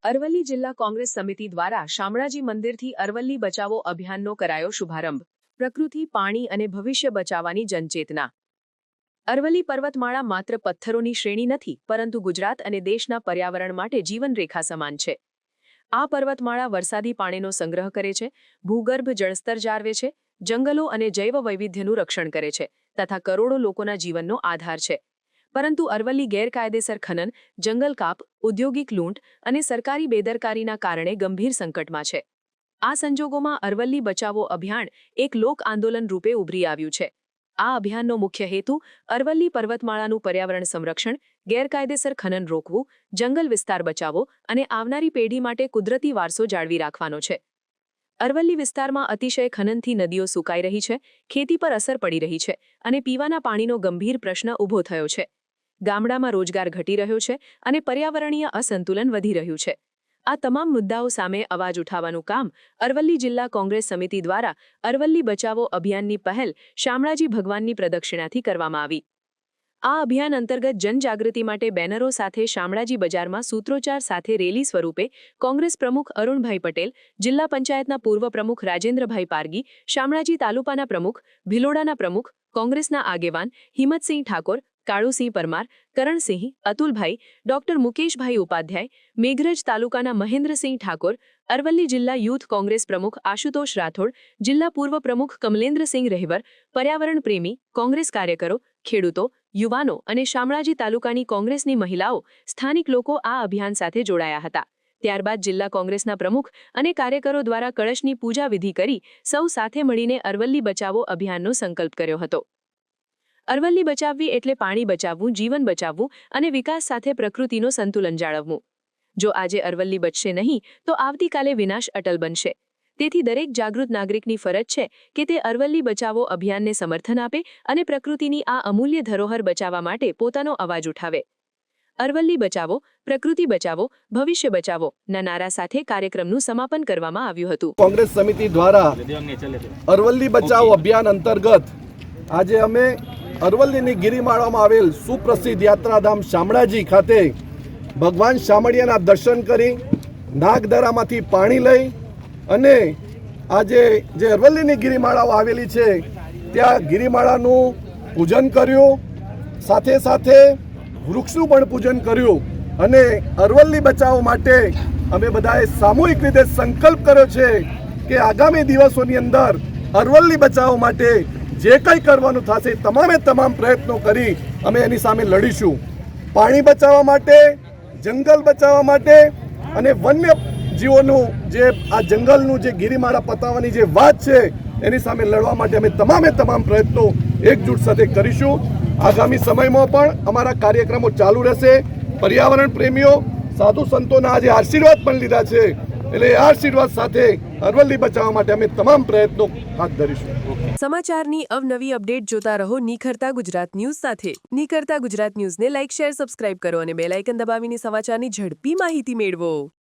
અરવલ્લી જિલ્લા કોંગ્રેસ સમિતિ દ્વારા શામળાજી મંદિરથી અરવલ્લી બચાવો અભિયાનનો કરાયો શુભારંભ। પ્રકૃતિ, પાણી અને ભવિષ્ય બચાવવાની જનચેતના। અરવલ્લી પર્વતમાળા માત્ર પથ્થરોની શ્રેણી નથી, પરંતુ ગુજરાત અને દેશના પર્યાવરણ માટે જીવનરેખા સમાન છે। આ પર્વતમાળા વરસાદી પાણીનો સંગ્રહ કરે છે, ભૂગર્ભ જળસ્તર જાળવે છે, જંગલો અને જૈવ વૈવિધ્યનું રક્ષણ કરે છે તથા કરોડો લોકોના જીવનનો આધાર છે। પરંતુ અરવલ્લી ગેરકાયદેસર ખનન, જંગલ કાપ, ઔદ્યોગિક લૂંટ અને સરકારી બેદરકારીના કારણે ગંભીર સંકટમાં છે। આ સંજોગોમાં અરવલ્લી બચાવો અભિયાન એક લોક આંદોલન રૂપે ઉભરી આવ્યું છે। આ અભિયાનનો મુખ્ય હેતુ અરવલ્લી પર્વતમાળાનું પર્યાવરણ સંરક્ષણ, ગેરકાયદેસર ખનન રોકવું, જંગલ વિસ્તાર બચાવો અને આવનારી પેઢી માટે કુદરતી વારસો જાળવી રાખવાનો છે। અરવલ્લી વિસ્તારમાં અતિશય ખનનથી નદીઓ સુકાઈ રહી છે, ખેતી પર અસર પડી રહી છે અને પીવાના પાણીનો ગંભીર પ્રશ્ન ઊભો થયો છે। ગામડામાં રોજગાર ઘટી રહ્યો છે અને પર્યાવરણીય અસંતુલન વધી રહ્યું છે। આ તમામ મુદ્દાઓ સામે અવાજ ઉઠાવવાનું કામ અરવલ્લી જિલ્લા કોંગ્રેસ સમિતિ દ્વારા અરવલ્લી બચાવો અભિયાનની પહેલ શામળાજી ભગવાનની પ્રદક્ષિણાથી કરવામાં આવી। આ અભિયાન અંતર્ગત જનજાગૃતિ માટે બેનરો સાથે શામળાજી બજારમાં સૂત્રોચ્ચાર સાથે રેલી સ્વરૂપે કોંગ્રેસ પ્રમુખ અરુણભાઈ પટેલ, જિલ્લા પંચાયતના પૂર્વ પ્રમુખ રાજેન્દ્રભાઈ પારગી, શામળાજી તાલુકાના પ્રમુખ, ભિલોડાના પ્રમુખ, કોંગ્રેસના આગેવાન હિંમતસિંહ ઠાકોર, કાળુસિંહ પરમાર, કરણસિંહ, અતુલભાઈ, ડોક્ટર મુકેશભાઈ ઉપાધ્યાય, મેઘરજ તાલુકાના મહેન્દ્રસિંહ ઠાકોર, અરવલ્લી જિલ્લા યુથ કોંગ્રેસ પ્રમુખ આશુતોષ રાઠોડ, જિલ્લા પૂર્વ પ્રમુખ કમલેન્દ્રસિંહ રહેવર, પર્યાવરણ પ્રેમી, કોંગ્રેસ કાર્યકરો, ખેડૂતો, યુવાનો અને શામળાજી તાલુકાની કોંગ્રેસની મહિલાઓ, સ્થાનિક લોકો આ અભિયાન સાથે જોડાયા હતા। ત્યારબાદ જિલ્લા કોંગ્રેસના પ્રમુખ અને કાર્યકરો દ્વારા કળશની પૂજા વિધિ કરી સૌ સાથે મળીને અરવલ્લી બચાવો અભિયાનનો સંકલ્પ કર્યો હતો। અરવલ્લી બચાવવી એટલે પાણી બચાવવું, જીવન બચાવવું અને વિકાસ સાથે પ્રકૃતિનો સંતુલન જાળવવું। જો આજે અરવલ્લી બચશે નહીં તો આવતીકાલે વિનાશ અટલ બનશે। તેથી દરેક જાગૃત નાગરિકની ફરજ છે કે તે અરવલ્લી બચાવો અભિયાનને સમર્થન આપે અને પ્રકૃતિની આ અમૂલ્ય ધરોહર બચાવવા માટે પોતાનો અવાજ ઉઠાવે। અરવલ્લી બચાવો, પ્રકૃતિ બચાવો, ભવિષ્ય બચાવો ના નારા સાથે કાર્યક્રમનું સમાપન કરવામાં આવ્યું હતું। કોંગ્રેસ સમિતિ દ્વારા અરવલ્લી બચાવો અભિયાન અંતર્ગત આજે અમે અરવલ્લીની ગિરિમાળામાં આવેલ સુપ્રસિદ્ધ યાત્રાધામ શામળાજી ખાતે ભગવાન શામળિયાના દર્શન કરી, નાગદરામાંથી પાણી લઈ અને આજે જે અરવલ્લીની ગિરિમાળાઓ આવેલી છે ત્યાં ગિરિમાળાનું પૂજન કર્યું, સાથે સાથે વૃક્ષનું પણ પૂજન કર્યું અને અરવલ્લી બચાવો માટે અમે બધાએ સામૂહિક રીતે સંકલ્પ કર્યો છે કે આગામી દિવસોની અંદર અરવલ્લી બચાવો માટે જે કંઈ કરવાનું થશે તમામ પ્રયત્નો કરી અમે એની સામે લડીશું। પાણી બચાવવા માટે, જંગલ બચાવવા માટે અને વન્ય જીવોનું જે આ જંગલનું જે ગિરિમાળા પતાવવાની જે વાત છે એની સામે લડવા માટે અમે તમામ પ્રયત્નો એકજૂટ સાથે કરીશું। આગામી સમયમાં પણ અમારા કાર્યક્રમો ચાલુ રહેશે। પર્યાવરણ પ્રેમીઓ, સાધુ સંતોના આજે આશીર્વાદ પણ લીધા છે, એટલે આ આશીર્વાદ સાથે અરવલ્લી બચાવવા માટે અમે તમામ પ્રયત્નો હાથ ધરીશું। સમાચારની અવનવી અપડેટ જોતા રહો નિખરતા ગુજરાત ન્યૂઝ સાથે। નિખરતા ગુજરાત ન્યૂઝને લાઇક, શેર, સબસ્ક્રાઇબ કરો અને બેલ આઇકન દબાવીને સમાચારની ઝડપી માહિતી મેળવો।